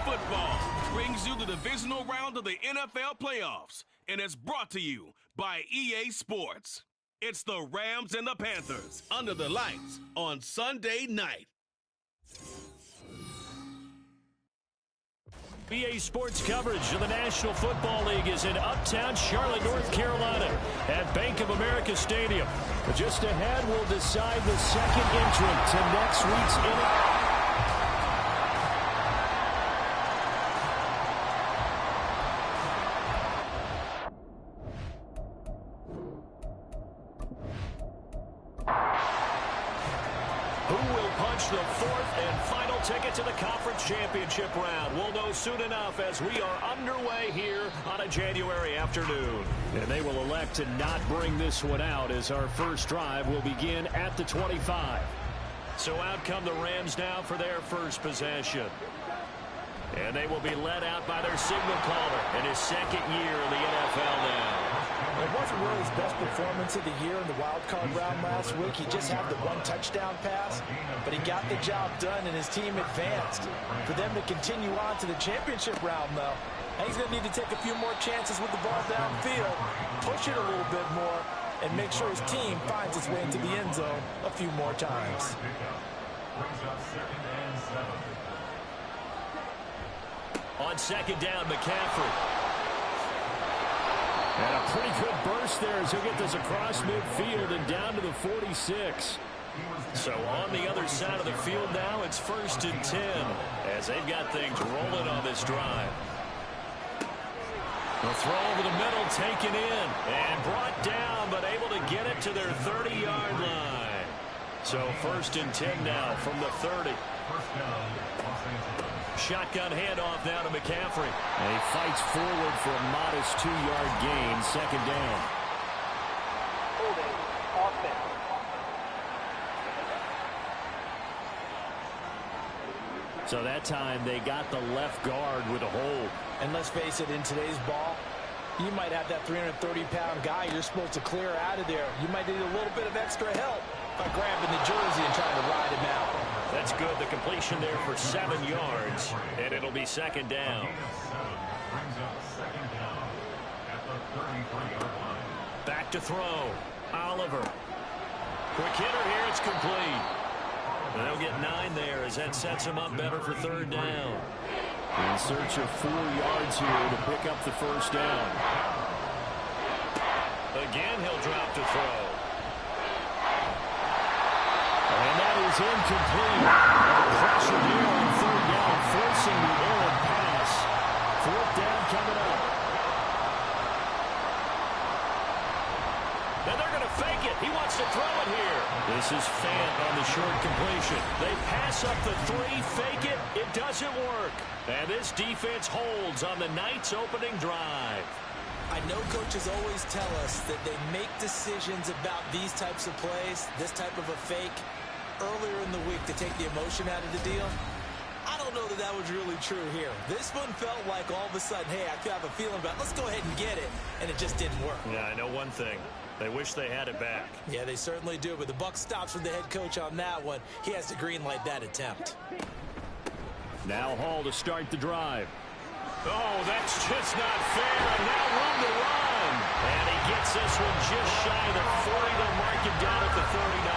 Football brings you the divisional round of the NFL playoffs, and it's brought to you by EA Sports. It's the Rams and the Panthers under the lights on Sunday night. EA Sports coverage of the National Football League is in uptown Charlotte, North Carolina at Bank of America Stadium. But just ahead, we'll decide the second entrant to next week's inning. The fourth and final ticket to the conference championship round. We'll know soon enough as we are underway here on a January afternoon. And they will elect to not bring this one out as our first drive will begin at the 25. So out come the Rams now for their first possession. And they will be led out by their signal caller in his second year in the NFL now. It wasn't really his best performance of the year in the wild card round last week. He just had the one touchdown pass, but he got the job done and his team advanced. For them to continue on to the championship round, though, he's going to need to take a few more chances with the ball downfield, push it a little bit more, and make sure his team finds its way into the end zone a few more times. On second down, McCaffrey. And a pretty good burst there as he'll get this across midfield and down to the 46. So on the other side of the field now, it's 1st and 10 as they've got things rolling on this drive. The throw over the middle taken in and brought down, but able to get it to their 30-yard line. So 1st and 10 now from the 30. Shotgun handoff now to McCaffrey. And he fights forward for a modest 2-yard gain, second down. So that time they got the left guard with a hold. And let's face it, in today's ball, you might have that 330-pound guy you're supposed to clear out of there. You might need a little bit of extra help by grabbing the jersey and trying to ride him out. That's good. The completion there for 7 yards, and it'll be second down. Back to throw. Oliver. Quick hitter here. It's complete. They'll get 9 there as that sets him up better for third down. In search of 4 yards here to pick up the first down. Again, he'll drop to throw. And that is incomplete. Pressure here on third down, forcing the errant pass. Fourth down coming up. And they're going to fake it. He wants to throw it here. This is Fant on the short completion. They pass up the 3, fake it. It doesn't work. And this defense holds on the night's opening drive. I know coaches always tell us that they make decisions about these types of plays, this type of a fake, earlier in the week to take the emotion out of the deal. I don't know that that was really true here. This one felt like all of a sudden, hey, I have a feeling about it. Let's go ahead and get it. And it just didn't work. Yeah, I know one thing. They wish they had it back. Yeah, they certainly do. But the buck stops with the head coach on that one. He has to green light that attempt. Now Hall to start the drive. Oh, that's just not fair. And now room to run. And he gets this one just shy of the 40. They'll mark him down at the 39.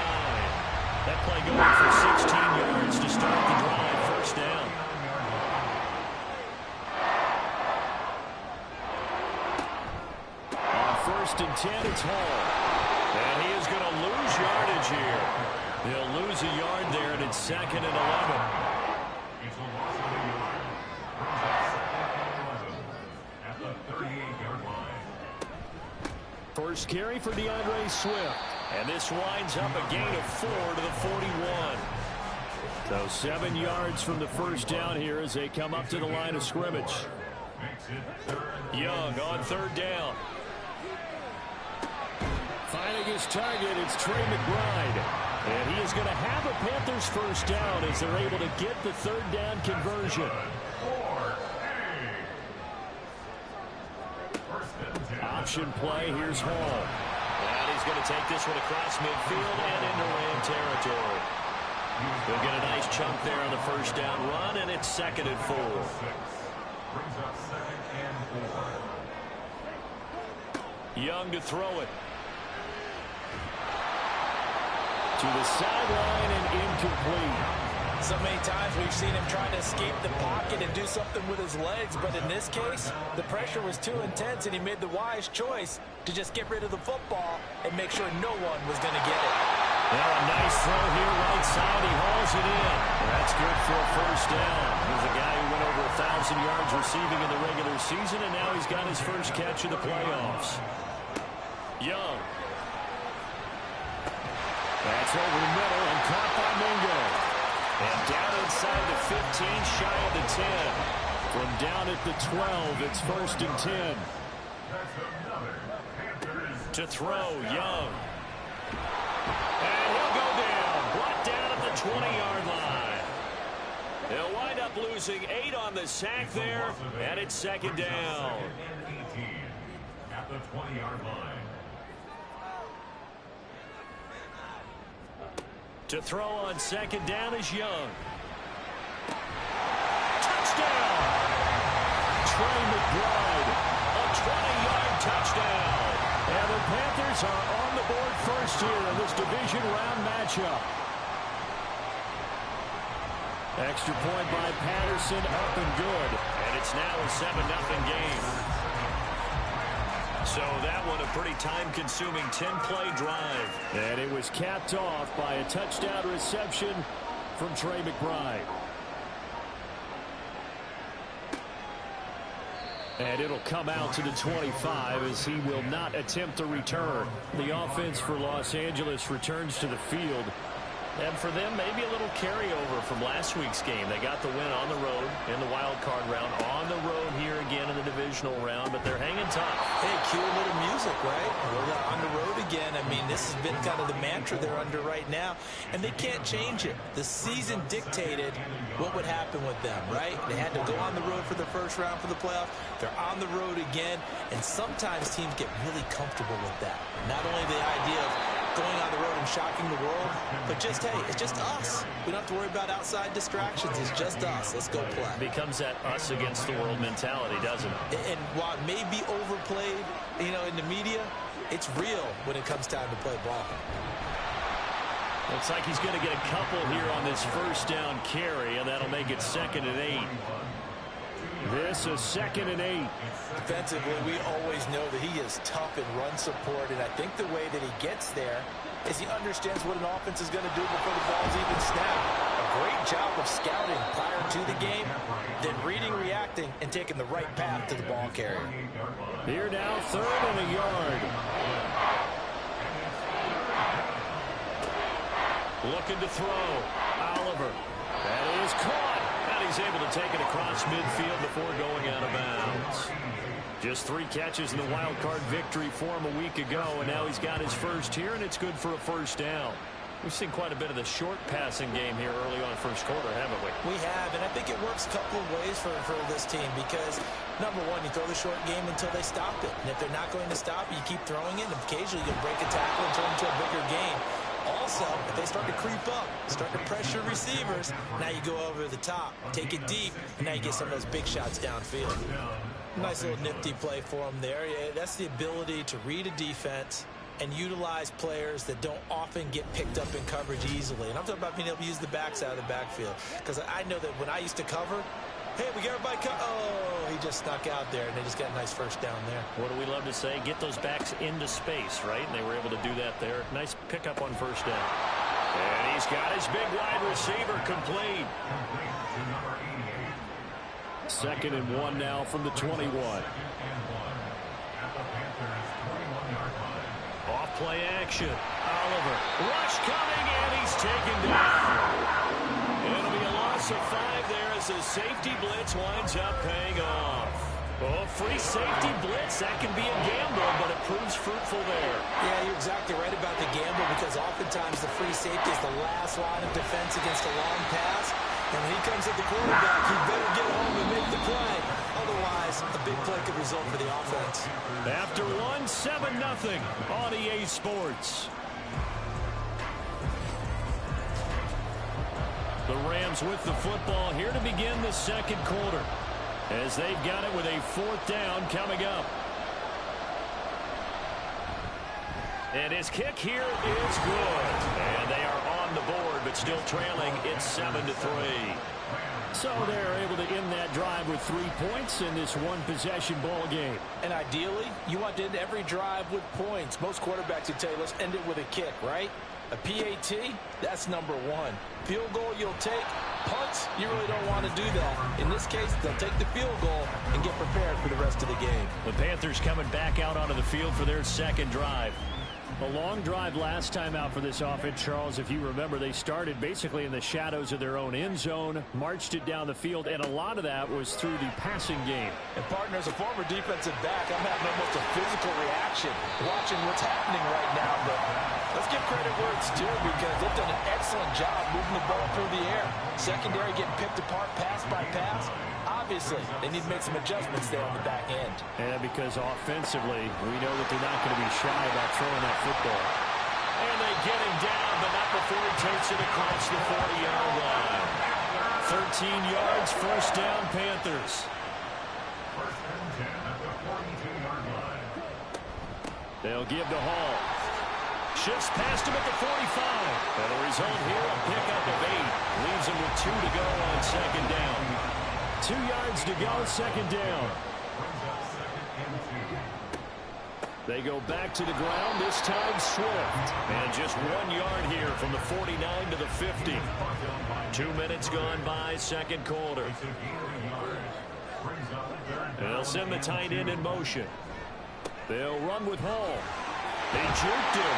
That play going for 16 yards to start the drive. First down. On 1st and 10, it's Hall. And he is going to lose yardage here. He'll lose a yard there, and it's 2nd and 11. First carry for DeAndre Swift. And this winds up a gain of 4 to the 41. So 7 yards from the first down here as they come up to the line of scrimmage. Young on third down. Finding his target, it's Trey McBride. And he is going to have a Panthers first down as they're able to get the third down conversion. Option play, here's Hall. And he's going to take this one across midfield and into Ram territory. They'll get a nice chunk there on the first down run, and it's 2nd and 4. Young to throw it. To the sideline and incomplete. So many times we've seen him trying to escape the pocket and do something with his legs, but in this case, the pressure was too intense, and he made the wise choice to just get rid of the football and make sure no one was going to get it. Well, a nice throw here right side. He hauls it in. That's good for a first down. He's a guy who went over 1,000 yards receiving in the regular season, and now he's got his first catch in the playoffs. Young. That's over the middle and caught by Mingo. And down inside the 15, shy of the 10. From down at the 12, it's 1st and 10. To throw, Young. And he'll go down. Brought down at the 20-yard line. They'll wind up losing 8 on the sack there, and it's 2nd down. At the 20-yard line. To throw on 2nd down is Young. Touchdown! Trey McBride, a 20-yard touchdown. And the Panthers are on the board first here in this division round matchup. Extra point by Patterson, up and good. And it's now a 7-0 game. So that one a pretty time-consuming 10-play drive. And it was capped off by a touchdown reception from Trey McBride. And it'll come out to the 25 as he will not attempt to return. The offense for Los Angeles returns to the field. And for them, maybe a little carryover from last week's game. They got the win on the road in the wild card round, on the road here again in the divisional round, but they're hanging tough. Hey, cue a little music, right? We're on the road again. I mean, this has been kind of the mantra they're under right now, and they can't change it. The season dictated what would happen with them, right? They had to go on the road for the first round for the playoffs. They're on the road again, and sometimes teams get really comfortable with that. Not only the idea of going on the road and shocking the world, but just, hey, it's just us. We don't have to worry about outside distractions. It's just us. Let's go play. Becomes that us against the world mentality, doesn't it? And while it may be overplayed, you know, in the media, it's real when it comes time to play ball. Looks like he's going to get a couple here on this first down carry, and that'll make it 2nd and 8. This is 2nd and 8. Defensively, we always know that he is tough in run support, and I think the way that he gets there is he understands what an offense is going to do before the ball's even snapped. A great job of scouting prior to the game, then reading, reacting, and taking the right path to the ball carrier. Here now, 3rd and a yard. Looking to throw. Oliver. That is caught. And he's able to take it across midfield before going out of bounds. Just 3 catches in the wild card victory for him a week ago, and now he's got his first here, and it's good for a first down. We've seen quite a bit of the short passing game here early on first quarter, haven't we? We have, and I think it works a couple of ways for this team because, number one, you throw the short game until they stop it. And if they're not going to stop it, you keep throwing it, and occasionally you'll break a tackle and turn into a bigger game. Also, if they start to creep up, start to pressure receivers, now you go over the top, take it deep, and now you get some of those big shots downfield. Nice little nifty play for him there. Yeah, that's the ability to read a defense and utilize players that don't often get picked up in coverage easily. And I'm talking about being able to use the backs out of the backfield. Because I know that when I used to cover, hey, we got everybody oh, he just snuck out there, and they just got a nice first down there. What do we love to say? Get those backs into space, right? And they were able to do that there. Nice pickup on first down. And he's got his big wide receiver complete. 2nd and 1 now from the 21. Off play action. Oliver. Rush coming, and he's taken down. It'll be a loss of 5 there as the safety blitz winds up paying off. Oh, free safety blitz. That can be a gamble, but it proves fruitful there. Yeah, you're exactly right about the gamble because oftentimes the free safety is the last line of defense against a long pass. And when he comes at the quarterback, he better get home and make the play. Otherwise, a big play could result for the offense. After 7-0 on EA Sports. The Rams with the football here to begin the second quarter, as they've got it with a 4th down coming up. And his kick here is good. And they are on the board, but still trailing. It's 7-3. So they're able to end that drive with 3 points in this one-possession ball game. And ideally, you want to end every drive with points. Most quarterbacks would tell you, let's end it with a kick, right? A PAT, that's number 1. Field goal you'll take. Punts, you really don't want to do that. In this case, they'll take the field goal and get prepared for the rest of the game. The Panthers coming back out onto the field for their second drive. A long drive last time out for this offense, Charles. If you remember, they started basically in the shadows of their own end zone, marched it down the field, and a lot of that was through the passing game. And partner, as a former defensive back, I'm having almost a physical reaction watching what's happening right now. But let's give credit where it's due, because they've done an excellent job moving the ball through the air. Secondary getting picked apart pass by pass. Obviously, they need to make some adjustments there on the back end. And because offensively, we know that they're not going to be shy about throwing that football. And they get him down, but not before he takes it across the 40-yard line. 13 yards, 1st down, Panthers. 1st and 10 at the 42-yard line. They'll give to Hall. Shifts past him at the 45. And the result here, a pickup of 8. Leaves him with 2 to go on 2nd down. 2 yards to go, 2nd down. They go back to the ground, this time Swift. And just 1 yard here from the 49 to the 50. 2 minutes gone by, 2nd quarter. They'll send the tight end in motion. They'll run with Hall. They juked him.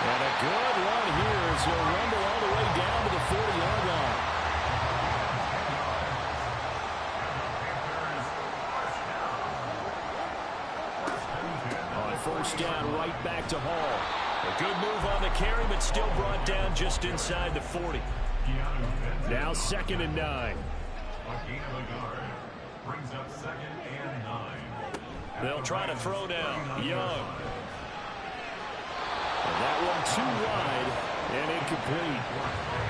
And a good run here as he'll rumble all the way down to the 40-yard line. On 1st down, right back to Hall. A good move on the carry, but still brought down just inside the 40. Now 2nd and 9. A gain of a yard brings up 2nd and 9. They'll try to throw down. Young. And that one too wide and incomplete.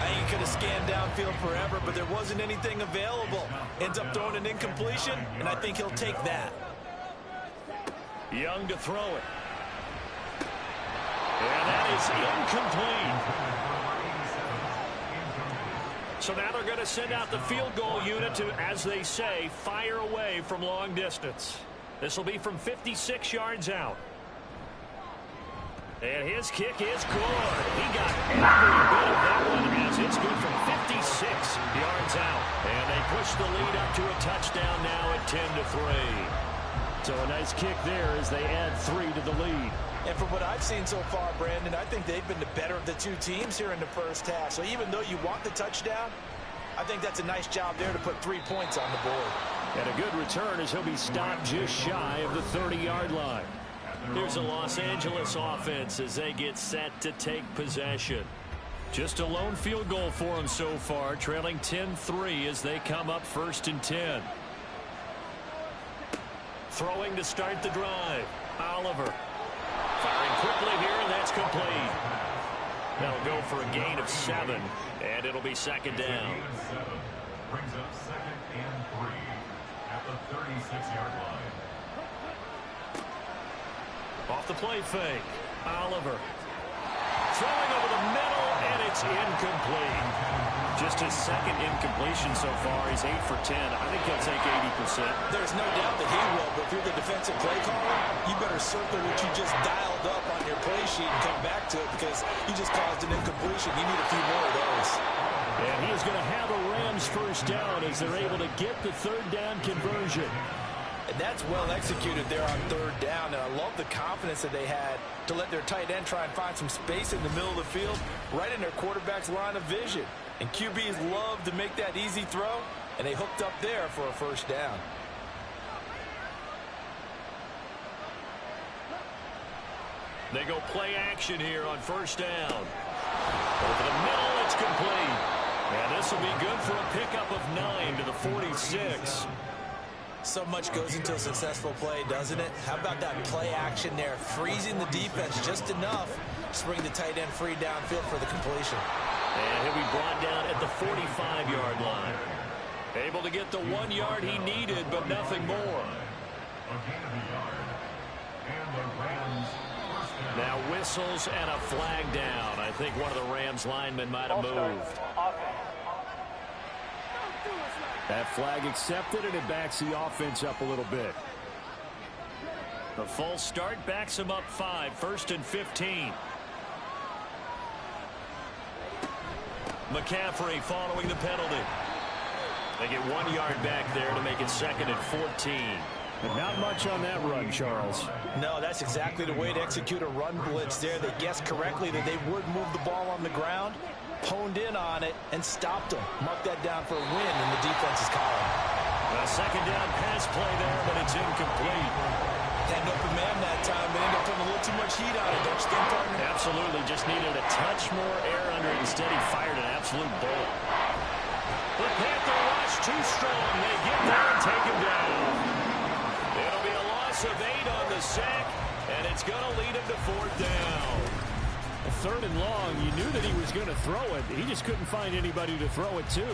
I think he could have scanned downfield forever, but there wasn't anything available. Ends up throwing an incompletion, and I think he'll take that. Young to throw it. And that is incomplete. So now they're going to send out the field goal unit to, as they say, fire away from long distance. This will be from 56 yards out. And his kick is good. He got every bit of that one as it's good from 56 yards out. And they push the lead up to a touchdown now at 10-3. So a nice kick there as they add 3 to the lead. And from what I've seen so far, Brandon, I think they've been the better of the two teams here in the first half. So even though you want the touchdown, I think that's a nice job there to put 3 points on the board. And a good return as he'll be stopped just shy of the 30-yard line. Here's a Los Angeles offense as they get set to take possession. Just a lone field goal for them so far, trailing 10-3 as they come up 1st and 10. Throwing to start the drive. Oliver. Firing quickly here, and that's complete. That'll go for a gain of 7, and it'll be 2nd down. Brings up 2nd and 3 at the 36-yard line. Off the play fake. Oliver. Throwing over the middle, and it's incomplete. Just his 2nd incompletion so far. He's 8 for 10. I think he'll take 80%. There's no doubt that he will, but if you're the defensive play caller, you better circle what you just dialed up on your play sheet and come back to it, because you just caused an incompletion. You need a few more of those. And he is going to have a Rams 1st down as they're able to get the 3rd down conversion. And that's well executed there on 3rd down. And I love the confidence that they had to let their tight end try and find some space in the middle of the field, right in their quarterback's line of vision. And QBs love to make that easy throw, and they hooked up there for a 1st down. They go play action here on 1st down. Over the middle, it's complete. And this will be good for a pickup of 9 to the 46. So much goes into a successful play, doesn't it? How about that play action there, freezing the defense just enough to bring the tight end free downfield for the completion. And he'll be brought down at the 45-yard line. Able to get the 1 yard he needed, but nothing more. Now whistles and a flag down. I think one of the Rams linemen might have moved. That flag accepted, and it backs the offense up a little bit. The false start backs him up 5, 1st and 15. McCaffrey following the penalty. They get 1 yard back there to make it 2nd and 14. But not much on that run, Charles. No, that's exactly the way to execute a run blitz there. They guessed correctly that they would move the ball on the ground, honed in on it, and stopped them. Mark that down for a win in the defense's column. A 2nd down pass play there, but it's incomplete. Had an open man that time, but ended up putting a little too much heat on it, don't you think, partner? Absolutely. Just needed a touch more air under it. Instead, he fired an absolute bullet. The Panther rush too strong. They get there and take him down. It'll be a loss of 8 on the sack, and it's going to lead him to 4th down. 3rd and long, you knew that he was going to throw it. He just couldn't find anybody to throw it to.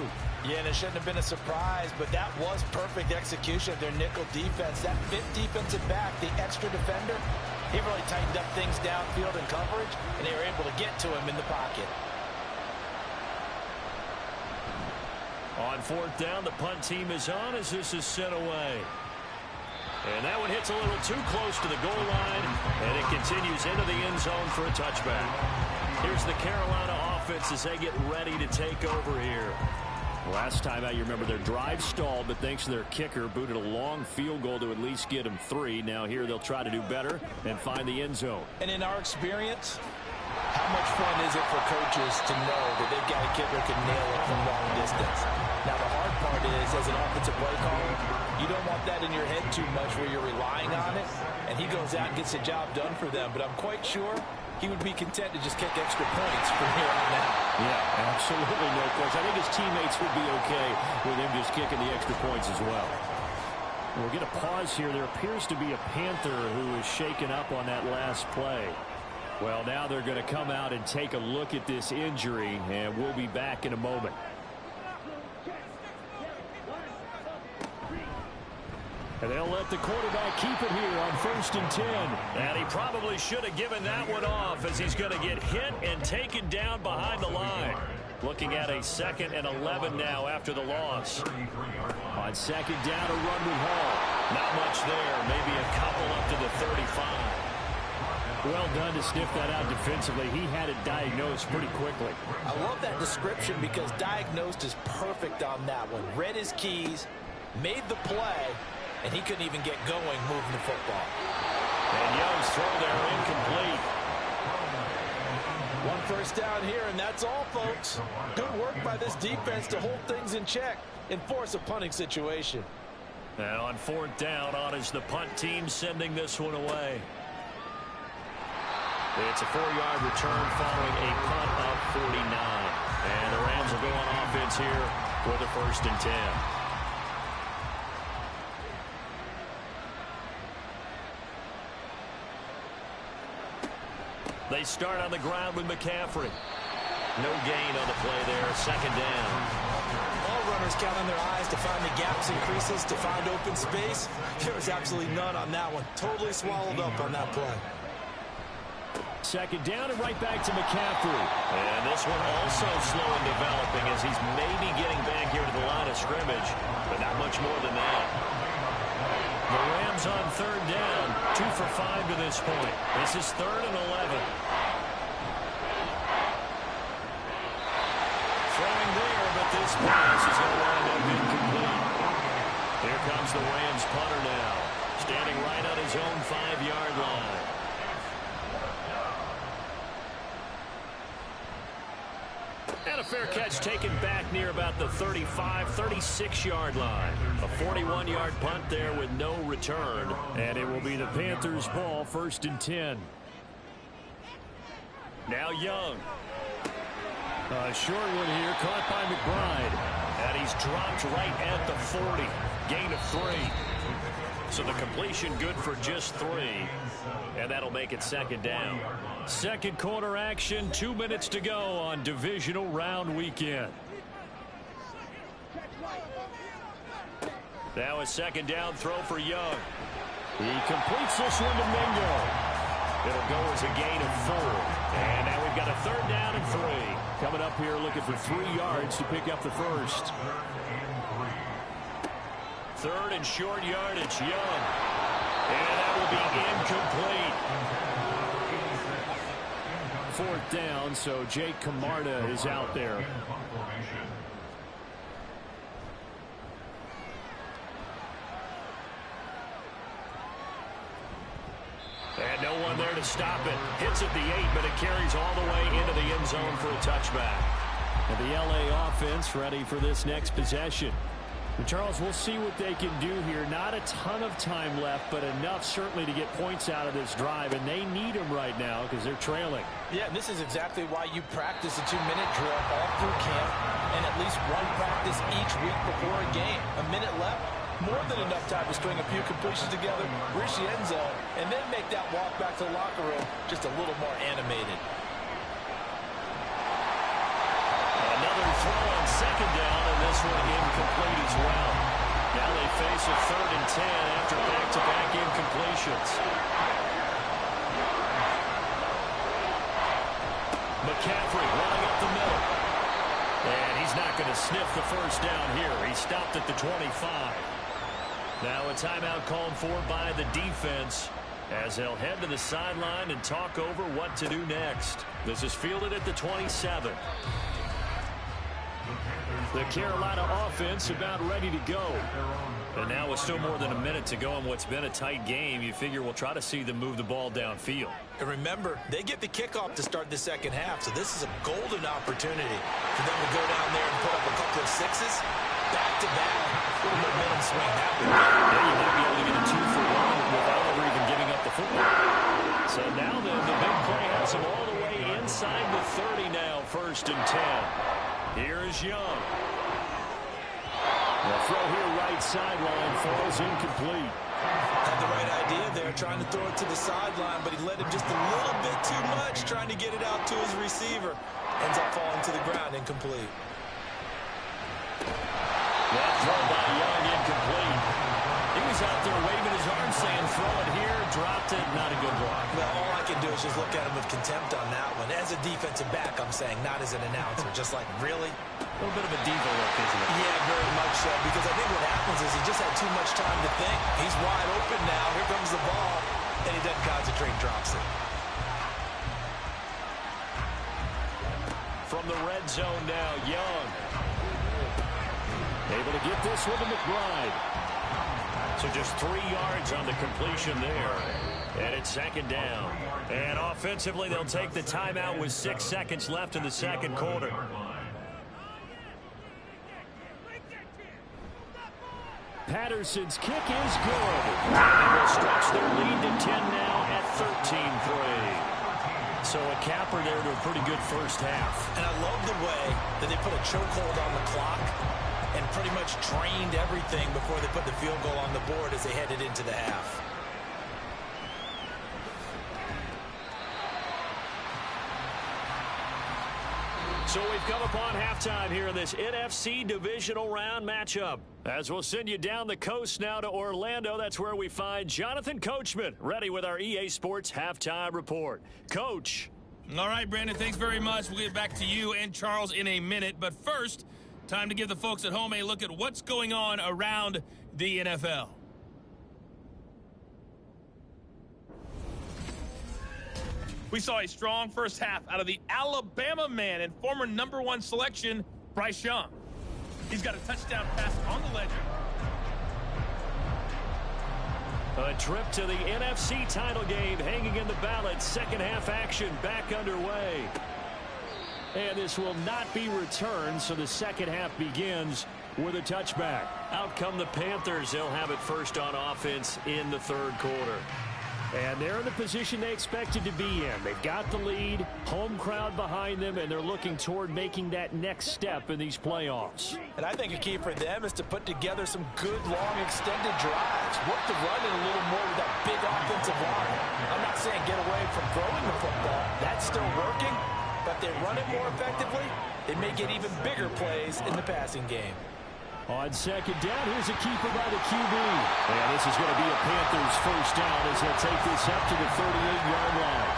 Yeah, and it shouldn't have been a surprise, but that was perfect execution of their nickel defense. That 5th defensive back, the extra defender, he really tightened up things downfield in coverage, and they were able to get to him in the pocket. On 4th down, the punt team is on as this is sent away. And that one hits a little too close to the goal line, and it continues into the end zone for a touchback. Here's the Carolina offense as they get ready to take over here. Last time out, you remember their drive stalled, but thanks to their kicker, booted a long field goal to at least get them 3. Now here they'll try to do better and find the end zone. And in our experience, how much fun is it for coaches to know that they've got a kicker who can nail it from long distance? Now, the hard part is, as an offensive play caller, you don't want that in your head too much where you're relying on it, and he goes out and gets the job done for them. But I'm quite sure he would be content to just kick extra points from here on out. Yeah, absolutely no question. I think his teammates would be okay with him just kicking the extra points as well. We'll get a pause here. There appears to be a Panther who is shaken up on that last play. Well, now they're going to come out and take a look at this injury, and we'll be back in a moment. And they'll let the quarterback keep it here on 1st and 10. And he probably should have given that one off as he's going to get hit and taken down behind the line. Looking at a 2nd and 11 now after the loss. On 2nd down, a run with Hall. Not much there. Maybe a couple up to the 35. Well done to sniff that out defensively. He had it diagnosed pretty quickly. I love that description because diagnosed is perfect on that one. Read his keys, made the play, and he couldn't even get going moving the football. And Young's throw there incomplete. 1 first down here, and that's all, folks. Good work by this defense to hold things in check and force a punting situation. And on 4th down, on is the punt team sending this one away. It's a 4-yard return following a punt of 49. And the Rams will go on offense here with a 1st and 10. They start on the ground with McCaffrey. No gain on the play there. 2nd down. All runners count on their eyes to find the gaps and creases, to find open space. There was absolutely none on that one. Totally swallowed up on that play. 2nd down and right back to McCaffrey. And this one also slow in developing as he's maybe getting back here to the line of scrimmage, but not much more than that. The Rams on 3rd down, 2 for 5 to this point. This is 3rd and 11. Throwing there, but this pass is going to wind up incomplete. Here comes the Rams punter now, standing right on his own 5-yard line. And a fair catch taken back near about the 35, 36-yard line. A 41-yard punt there with no return. And it will be the Panthers' ball, 1st and 10. Now Young. A short one here, caught by McBride. And he's dropped right at the 40. Gain of 3. So the completion good for just 3. And that'll make it second down. Second quarter action, 2 minutes to go on divisional round weekend. Now a second down throw for Young. He completes this one to Mingo. It'll go as a gain of 4. And now we've got a third down and 3. Coming up here looking for 3 yards to pick up the first. Third and short yardage, Young. And that will be incomplete. 4th down, so Jake Camarda is out there. And no one there to stop it. Hits at the 8, but it carries all the way into the end zone for a touchback. And the LA offense ready for this next possession. And Charles, we'll see what they can do here. Not a ton of time left, but enough certainly to get points out of this drive. And they need them right now because they're trailing. Yeah, this is exactly why you practice a 2-minute drill all through camp and at least one practice each week before a game. A minute left, more than enough time to string a few completions together, reach the end zone, and then make that walk back to the locker room just a little more animated. Another throw on second down, and this one incomplete as well. Now they face a 3rd and 10 after back-to-back incompletions. McCaffrey running up the middle. And he's not going to sniff the first down here. He stopped at the 25. Now a timeout called for by the defense as they'll head to the sideline and talk over what to do next. This is fielded at the 27. The Carolina offense about ready to go. And now with still more than a minute to go in what's been a tight game, you figure we'll try to see them move the ball downfield. And remember, they get the kickoff to start the second half, so this is a golden opportunity for them to go down there and put up a couple of 6s. Back-to-back. Little momentum swing that way. Yeah, you might be able to get a 2-for-1 without ever even giving up the football. So now then, the big play has them all the way inside the 30 now, 1st and 10. Here is Young. The throw here right sideline falls incomplete. Had the right idea there, trying to throw it to the sideline, but he led him just a little bit too much, trying to get it out to his receiver. Ends up falling to the ground, incomplete. That throw by Young incomplete. He was out there waving his arm saying throw it here, dropped it, not a good block. Well, all I can do is just look at him with contempt on that one. As a defensive back, I'm saying, not as an announcer. Just like, really? A little bit of a diva look, isn't it? Yeah, very much so. Because I think what happens is he just had too much time to think. He's wide open now. Here comes the ball. And he doesn't concentrate and drops it. From the red zone now, Young. Able to get this one to McBride. So just 3 yards on the completion there. And it's second down. And offensively, they'll take the timeout with 6 seconds left in the second quarter. Patterson's kick is good. And will stretch their lead to 10 now at 13-3. So a capper there to a pretty good first half. And I love the way that they put a chokehold on the clock and pretty much drained everything before they put the field goal on the board as they headed into the half. So we've come upon halftime here in this NFC divisional round matchup. As we'll send you down the coast now to Orlando, that's where we find Jonathan Coachman, ready with our EA Sports halftime report. Coach. All right, Brandon, thanks very much. We'll get back to you and Charles in a minute. But first, time to give the folks at home a look at what's going on around the NFL. We saw a strong first half out of the Alabama man and former #1 selection, Bryce Young. He's got a touchdown pass on the ledger. A trip to the NFC title game hanging in the balance. Second half action back underway. And this will not be returned, so the second half begins with a touchback. Out come the Panthers. They'll have it first on offense in the third quarter. And they're in the position they expected to be in. They've got the lead, home crowd behind them, and they're looking toward making that next step in these playoffs. And I think a key for them is to put together some good, long, extended drives. Work the run in a little more with that big offensive line. I'm not saying get away from throwing the football. That's still working. But if they run it more effectively, they may get even bigger plays in the passing game. On second down, here's a keeper by the QB. And this is going to be a Panthers first down as they'll take this up to the 38-yard line.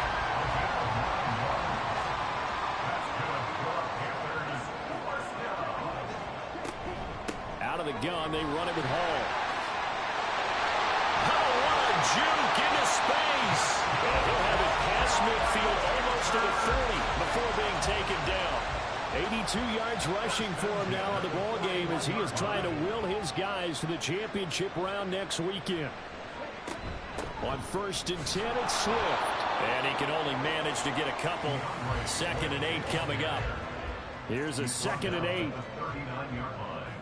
Out of the gun, they run it with Hall. Oh, what a juke into space. And he'll have it past midfield almost to the 40 before being taken down. 82 yards rushing for him now in the ball game as he is trying to will his guys to the championship round next weekend. On 1st and 10, it's Swift. And he can only manage to get a couple. 2nd and 8 coming up. Here's a 2nd and 8. 39-yard line.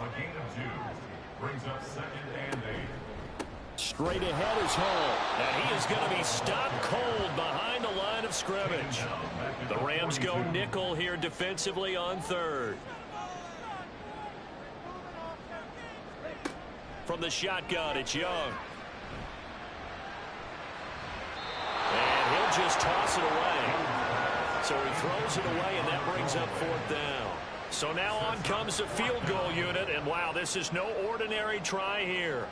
A gain of 2 brings up 2nd and 8. Straight ahead is Hall. And he is going to be stopped cold behind the line of scrimmage. The Rams go nickel here defensively on 3rd. From the shotgun, it's Young. And he'll just toss it away. So he throws it away, and that brings up 4th down. So now on comes the field goal unit, and wow, this is no ordinary try here.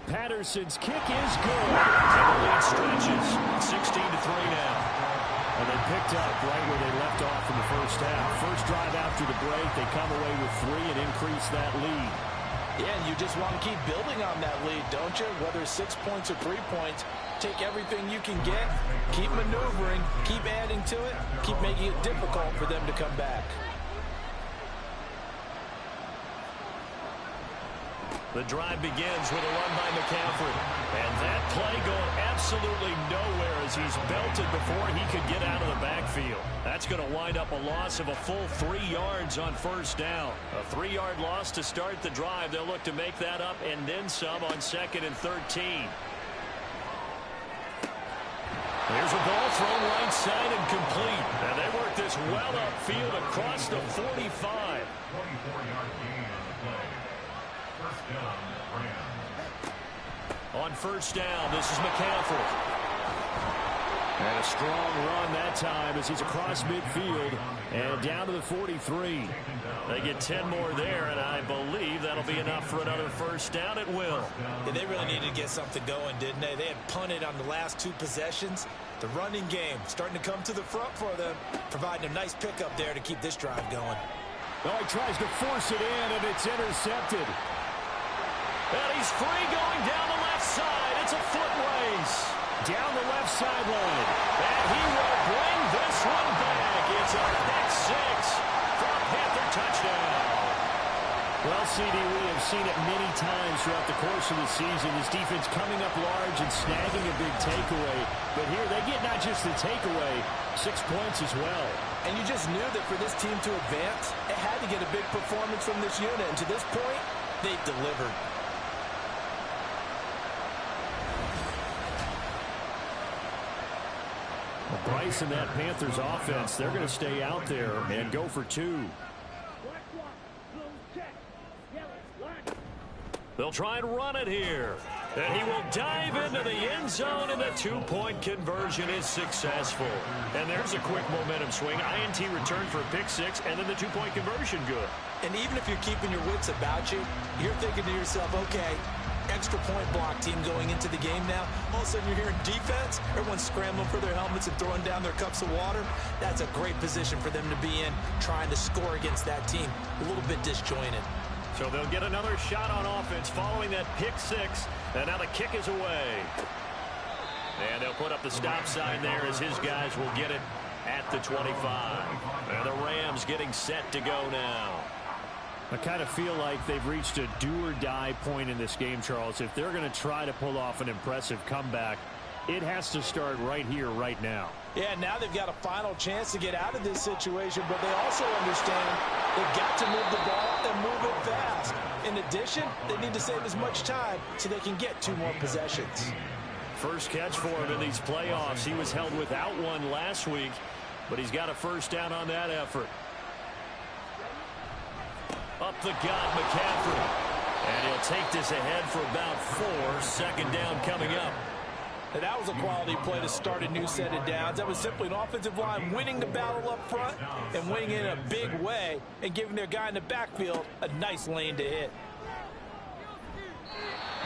Patterson's kick is good. And the lead stretches. 16-3 now. And they picked up right where they left off in the first half. First drive after the break, they come away with 3 and increase that lead. Yeah, and you just want to keep building on that lead, don't you? Whether it's 6 points or 3 points, take everything you can get, keep maneuvering, keep adding to it, keep making it difficult for them to come back. The drive begins with a run by McCaffrey. And that play going absolutely nowhere as he's belted before he could get out of the backfield. That's going to wind up a loss of a full 3 yards on 1st down. A 3-yard loss to start the drive. They'll look to make that up and then some on 2nd and 13. There's a ball thrown right side and complete. And they work this well upfield across the 45. 24-yard gain on the play. First down, Rams. On 1st down, this is McCaffrey. And a strong run that time as he's across midfield and down to the 43. They get 10 more there, and I believe that'll be enough for another first down. It will. Yeah, they really needed to get something going, didn't they? They had punted on the last 2 possessions. The running game starting to come to the front for them, providing a nice pickup there to keep this drive going. Oh, he tries to force it in, and it's intercepted. And he's free going down the left side. It's a foot race. Down the left sideline. And he will bring this one back. It's a pick 6 for a Panther touchdown. Well, CD, we have seen it many times throughout the course of the season. This defense coming up large and snagging a big takeaway. But here they get not just the takeaway, 6 points as well. And you just knew that for this team to advance, it had to get a big performance from this unit. And to this point, they've delivered. Well, Bryce and that Panthers offense, they're going to stay out there and go for 2. They'll try and run it here. And he will dive into the end zone, and the 2-point conversion is successful. And there's a quick momentum swing. INT return for a pick 6, and then the 2-point conversion good. And even if you're keeping your wits about you, you're thinking to yourself, okay, extra point block team going into the game now. All of a sudden you're hearing defense. Everyone's scrambling for their helmets and throwing down their cups of water. That's a great position for them to be in, trying to score against that team. A little bit disjointed. So they'll get another shot on offense following that pick 6. And now the kick is away. And they'll put up the stop sign there as his guys will get it at the 25. And the Rams getting set to go now. I kind of feel like they've reached a do-or-die point in this game, Charles. If they're going to try to pull off an impressive comeback, It has to start right here, right now. Yeah, now they've got a final chance to get out of this situation, but they also understand they've got to move the ball and move it fast. In addition, they need to save as much time so they can get 2 more possessions. First catch for him in these playoffs. He was held without one last week, but he's got a first down on that effort. Up the gut, McCaffrey. And he'll take this ahead for about 4. Second down coming up. And that was a quality play to start a new set of downs. That was simply an offensive line winning the battle up front and winning in a big way and giving their guy in the backfield a nice lane to hit.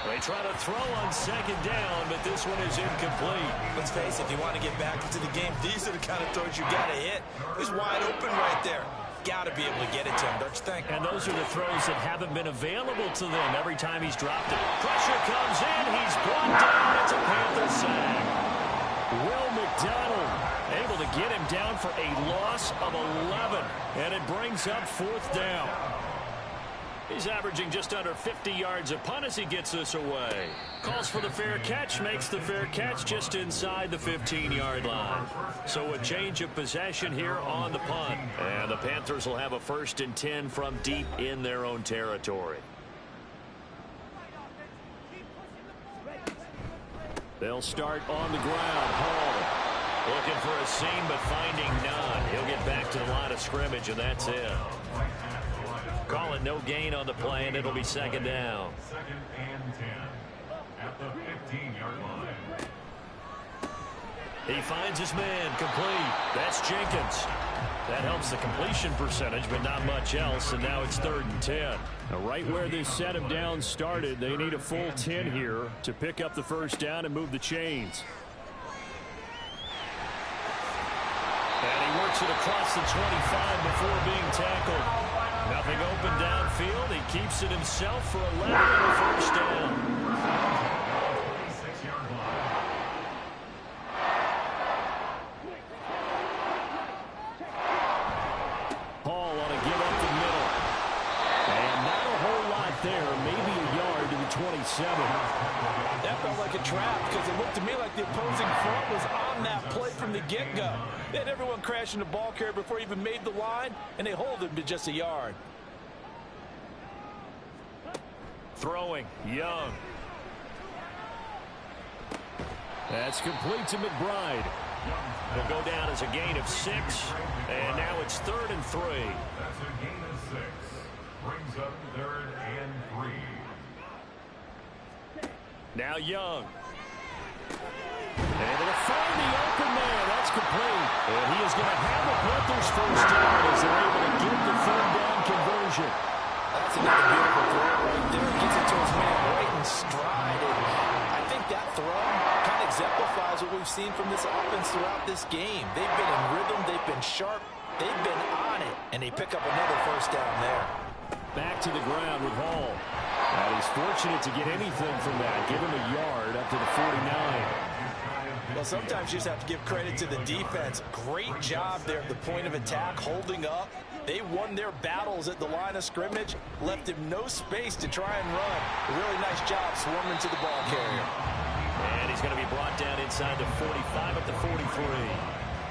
They try to throw on second down, but this one is incomplete. Let's face it, if you want to get back into the game, these are the kind of throws you got to hit. He's wide open right there. Got to be able to get it to him, don't you think? And those are the throws that haven't been available to them every time he's dropped it. Pressure comes in. He's brought down. It's a Panther sack. Will McDonald able to get him down for a loss of 11. And it brings up 4th down. He's averaging just under 50 yards a punt as he gets this away. Calls for the fair catch, makes the fair catch just inside the 15-yard line. So a change of possession here on the punt. And the Panthers will have a 1st and 10 from deep in their own territory. They'll start on the ground. Hall looking for a seam but finding none. He'll get back to the line of scrimmage, and that's it. Call it no gain on the play, and it'll be second down. 2nd and 10 at the 15-yard line. He finds his man, complete. That's Jenkins. That helps the completion percentage, but not much else, and now it's 3rd and 10. Now, right where this set of downs started, they need a full 10 here to pick up the first down and move the chains. And he works it across the 25 before being tackled. Nothing open downfield. He keeps it himself for 11 and a first down. 26-yard line. Hall on a give up the middle. And not a whole lot there. Maybe a yard to the 27. That felt like a trap because it looked to me like the opposing front was on that play from the get-go. They had everyone crashing the ball carrier before he even made the line, and they hold him to just a yard. Throwing, Young. That's complete to McBride. He'll go down as a gain of 6, and now it's 3rd and 3. That's a gain of 6. Brings up 3rd and 3. Now Young. And it'll find the open man. That's complete. And he is going to have the Panthers first down as they're able to get the 3rd down conversion. That's another beautiful throw right there. He gets it to his man right in stride. And I think that throw kind of exemplifies what we've seen from this offense throughout this game. They've been in rhythm. They've been sharp. They've been on it. And they pick up another first down there. Back to the ground with Hall. And he's fortunate to get anything from that. Give him a yard up to the 49. Well, sometimes you just have to give credit to the defense. Great job there at the point of attack, holding up. They won their battles at the line of scrimmage, left him no space to try and run. A really nice job swarming to the ball carrier. And he's going to be brought down inside the 45 at the 43.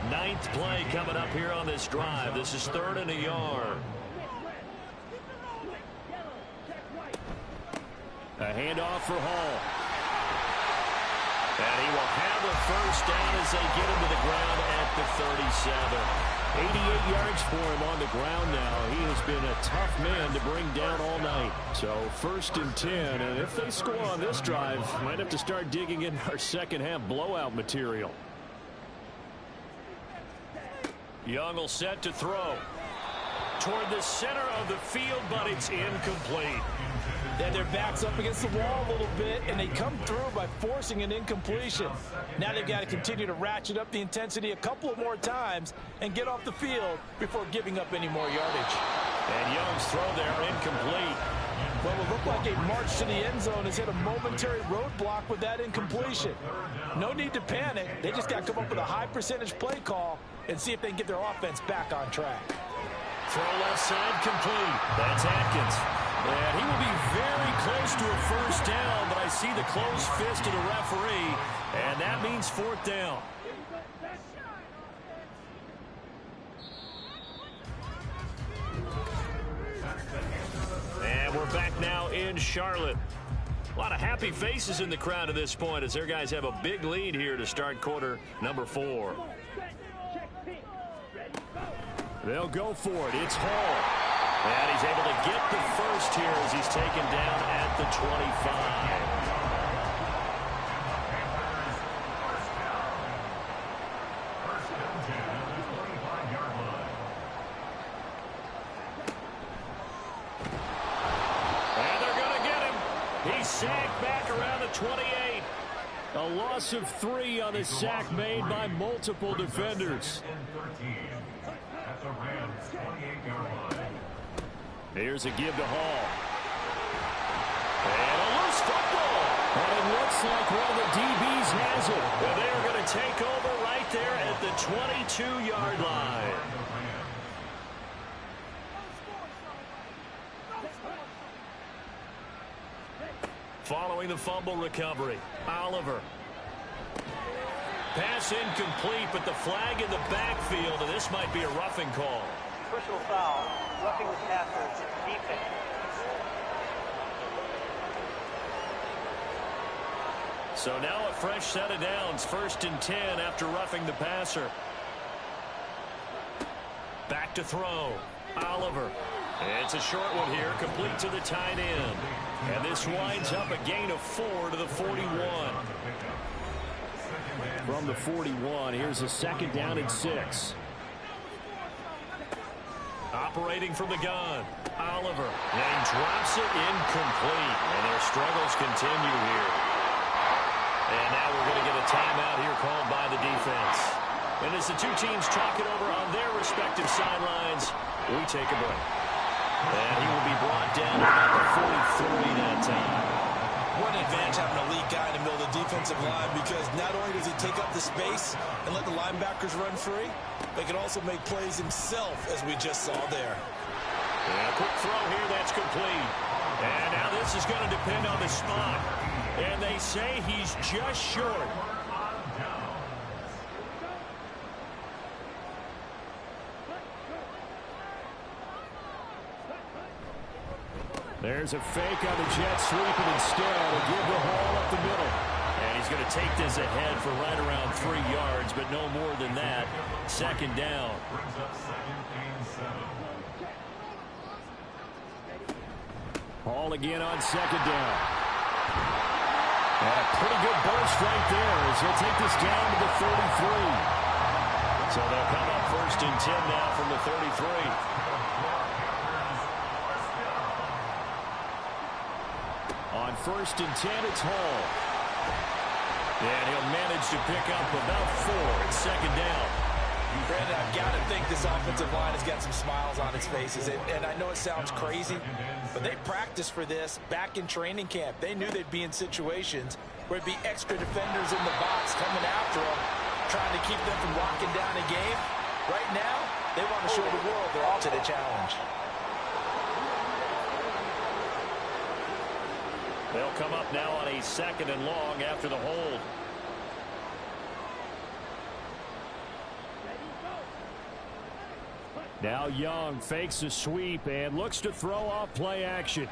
9th play coming up here on this drive. This is 3rd and a yard. A handoff for Hall. And he will have the first down as they get him to the ground at the 37. 88 yards for him on the ground now. He has been a tough man to bring down all night. So 1st and 10, and if they score on this drive, might have to start digging in our second half blowout material. Young will set to throw. Toward the center of the field, but it's incomplete. Then their backs up against the wall a little bit, and they come through by forcing an incompletion. Now they've got to continue to ratchet up the intensity a couple of more times and get off the field before giving up any more yardage. And Young's throw there incomplete. Well, it looked like a march to the end zone has hit a momentary roadblock with that incompletion. No need to panic. They just got to come up with a high percentage play call and see if they can get their offense back on track. Throw left side complete. That's Atkins. And he will be very close to a first down, but I see the closed fist of the referee, and that means fourth down. And we're back now in Charlotte. A lot of happy faces in the crowd at this point as their guys have a big lead here to start quarter number 4. They'll go for it. It's Hall. And he's able to get the first here as he's taken down at the 25. Sack back around the 28. A loss of 3 on the sack made by multiple defenders. Here's a give to Hall. And a loose football. And it looks like one of the DBs has it. And they're going to take over right there at the 22-yard line. Following the fumble recovery, Oliver. Pass incomplete, but the flag in the backfield, and this might be a roughing call. Personal foul, roughing the passer, defense. So now a fresh set of downs, 1st and 10 after roughing the passer. Back to throw, Oliver. It's a short one here, complete to the tight end. And this winds up a gain of 4 to the 41. From the 41, here's a 2nd down and 6. Operating from the gun, Oliver. And he drops it incomplete. And their struggles continue here. And now we're going to get a timeout here called by the defense. And as the two teams talk it over on their respective sidelines, we take a break. And he will be brought down at the 43 that time. What an advantage having a lead guy in the middle of the defensive line, because not only does he take up the space and let the linebackers run free, but he can also make plays himself, as we just saw there. And a quick throw here, that's complete. And now this is going to depend on the spot. And they say he's just short. There's a fake on the jet sweep, and instead a give the Hall up the middle. And he's going to take this ahead for right around 3 yards, but no more than that. 2nd down. Hall again on 2nd down. And a pretty good burst right there as he'll take this down to the 33. So they'll come up 1st and 10 now from the 33. On 1st and 10, it's Hall. And he'll manage to pick up about 4 at 2nd down. Brandon, I've got to think this offensive line has got some smiles on its faces. And I know it sounds crazy, but they practiced for this back in training camp. They knew they'd be in situations where it'd be extra defenders in the box coming after them, trying to keep them from locking down a game. Right now, they want to show the world they're all to the challenge. They'll come up now on a 2nd and long after the hold. Now Young fakes a sweep and looks to throw off play action.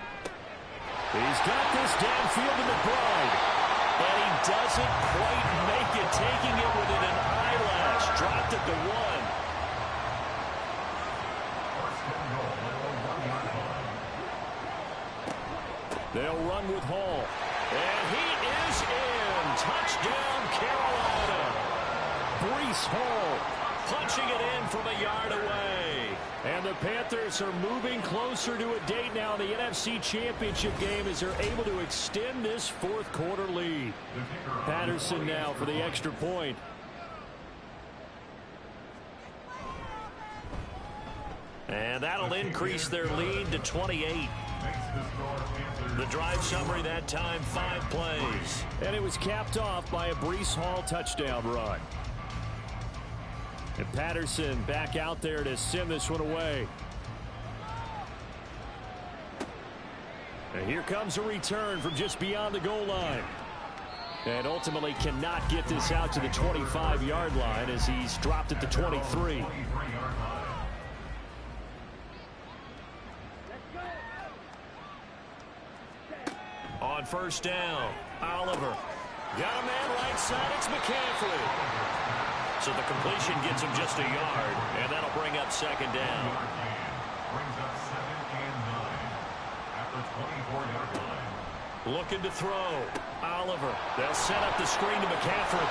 He's got this downfield to McBride. And he doesn't quite make it, taking it within an eyelash. Dropped at the 1. They'll run with Hall. And he is in. Touchdown, Carolina. Breece Hall punching it in from a yard away. And the Panthers are moving closer to a date now in the NFC Championship game as they're able to extend this 4th quarter lead. Patterson now for the extra point. And that'll increase their lead to 28. The drive summary that time, 5 plays. And it was capped off by a Breece Hall touchdown run. And Patterson back out there to send this one away. And here comes a return from just beyond the goal line. And ultimately cannot get this out to the 25-yard line as he's dropped at the 23. On first down, Oliver. Got a man right side, it's McCaffrey. So the completion gets him just a yard, and that'll bring up second down. Brings up 2nd and 9 at the 24-yard line. Looking to throw. Oliver. They'll set up the screen to McCaffrey.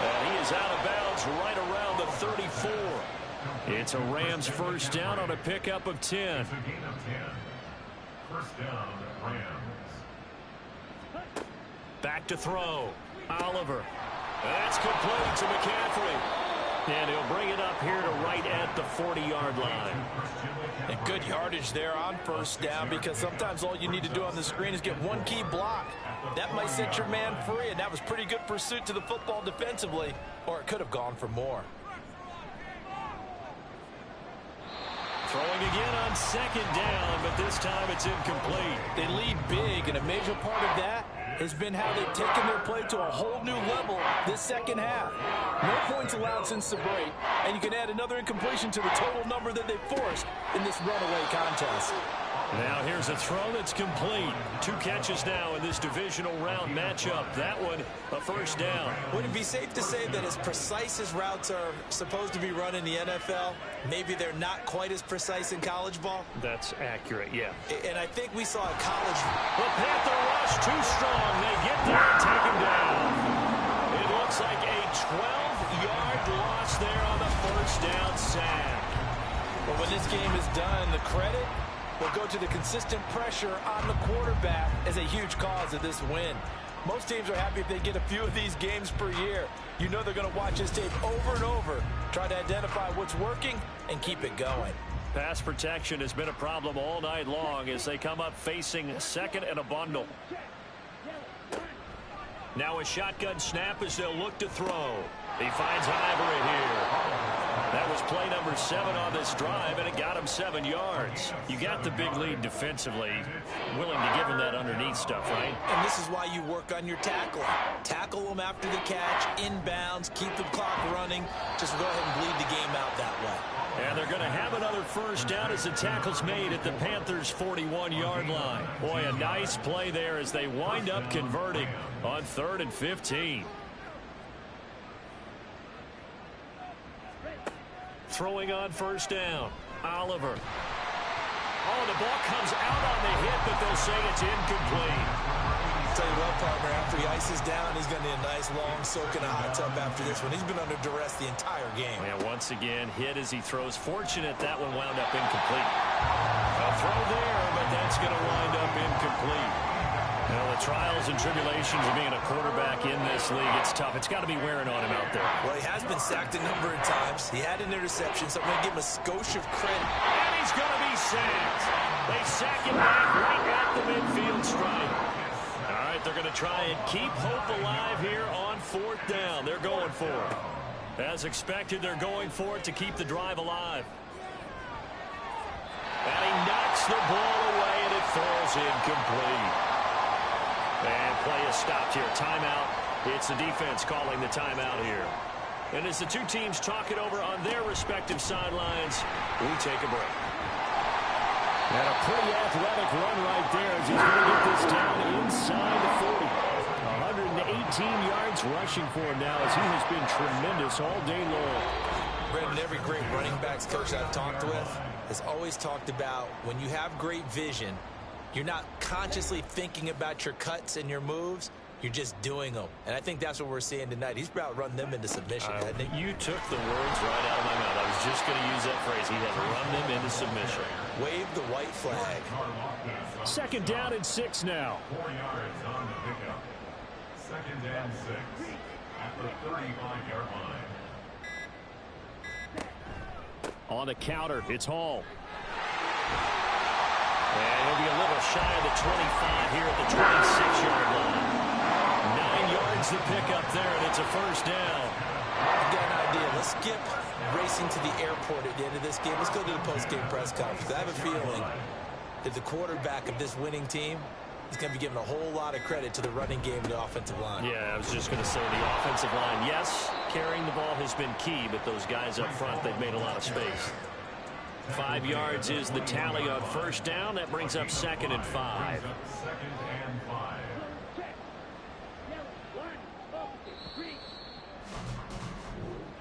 And he is out of bounds right around the 34. It's a Rams first down on a pickup of 10. It's a gain of 10. First down, Rams. Back to throw. Oliver. That's complete to McCaffrey. And he'll bring it up here to right at the 40-yard line. And good yardage there on first down, because sometimes all you need to do on the screen is get one key block. That might set your man free, and that was pretty good pursuit to the football defensively, or it could have gone for more. Throwing again on second down, but this time it's incomplete. They lead big, and a major part of that has been how they've taken their play to a whole new level this second half. No points allowed since the break, and you can add another incompletion to the total number that they've forced in this runaway contest. Now here's a throw that's complete. 2 catches now in this divisional round matchup. That one, a first down. Would it be safe to say that as precise as routes are supposed to be run in the NFL, maybe they're not quite as precise in college ball? That's accurate, yeah. And I think we saw a college... The Panther rush too strong. They get there and take him down. It looks like a 12-yard loss there on the first down sack. But when this game is done, the credit will go to the consistent pressure on the quarterback as a huge cause of this win. Most teams are happy if they get a few of these games per year. You know they're going to watch this tape over and over, try to identify what's working and keep it going. Pass protection has been a problem all night long as they come up facing second and a bundle. Now a shotgun snap as they'll look to throw. He finds Ivory here. That was play number 7 on this drive, and it got him 7 yards. You got the big lead defensively, willing to give him that underneath stuff, right? And this is why you work on your tackling. Tackle them after the catch, inbounds, keep the clock running. Just go ahead and bleed the game out that way. And they're going to have another first down as the tackle's made at the Panthers' 41-yard line. Boy, a nice play there as they wind up converting on 3rd and 15. Throwing on first down. Oliver. Oh, the ball comes out on the hit, but they'll say it's incomplete. Tell you what, partner, after he ices down, he's going to need a nice long soak in a hot tub after this one. He's been under duress the entire game. And once again, hit as he throws. Fortunate that one wound up incomplete. A throw there, but that's going to wind up incomplete. Well, the trials and tribulations of being a quarterback in this league, it's tough. It's got to be wearing on him out there. Well, he has been sacked a number of times. He had an interception, so I'm going to give him a skosh of credit. And he's going to be sacked. They sack him back right at the midfield stripe. All right, they're going to try and keep hope alive here on 4th down. They're going for it. As expected, they're going for it to keep the drive alive. And he knocks the ball away, and it falls incomplete. And play is stopped here. Timeout. It's the defense calling the timeout here. And as the two teams talk it over on their respective sidelines, we take a break. And a pretty athletic run right there as he's going to get this down inside the 40. 118 yards rushing for him now as he has been tremendous all day long. Brandon, every great running backs coach I've talked with has always talked about when you have great vision, you're not consciously thinking about your cuts and your moves. You're just doing them. And I think that's what we're seeing tonight. He's about run them into submission, hasn't he? You took the words right out of my mouth. I was just going to use that phrase. He has run them into submission. Wave the white flag. 2nd down and 6 now. 4 yards on the pickup. 2nd and 6 at the 35-yard line. On the counter, it's Hall. And he'll be a little shy of the 25 here at the 26-yard line. 9 yards to pick up there, and it's a first down. I've got an idea. Let's skip racing to the airport at the end of this game. Let's go to the post-game press conference. I have a feeling that the quarterback of this winning team is going to be giving a whole lot of credit to the running game and the offensive line. Yeah, I was just going to say the offensive line. Yes, carrying the ball has been key, but those guys up front, they've made a lot of space. 5 yards is the tally on first down. That brings up 2nd and 5.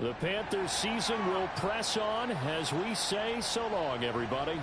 The Panthers season will press on as we say so long, everybody.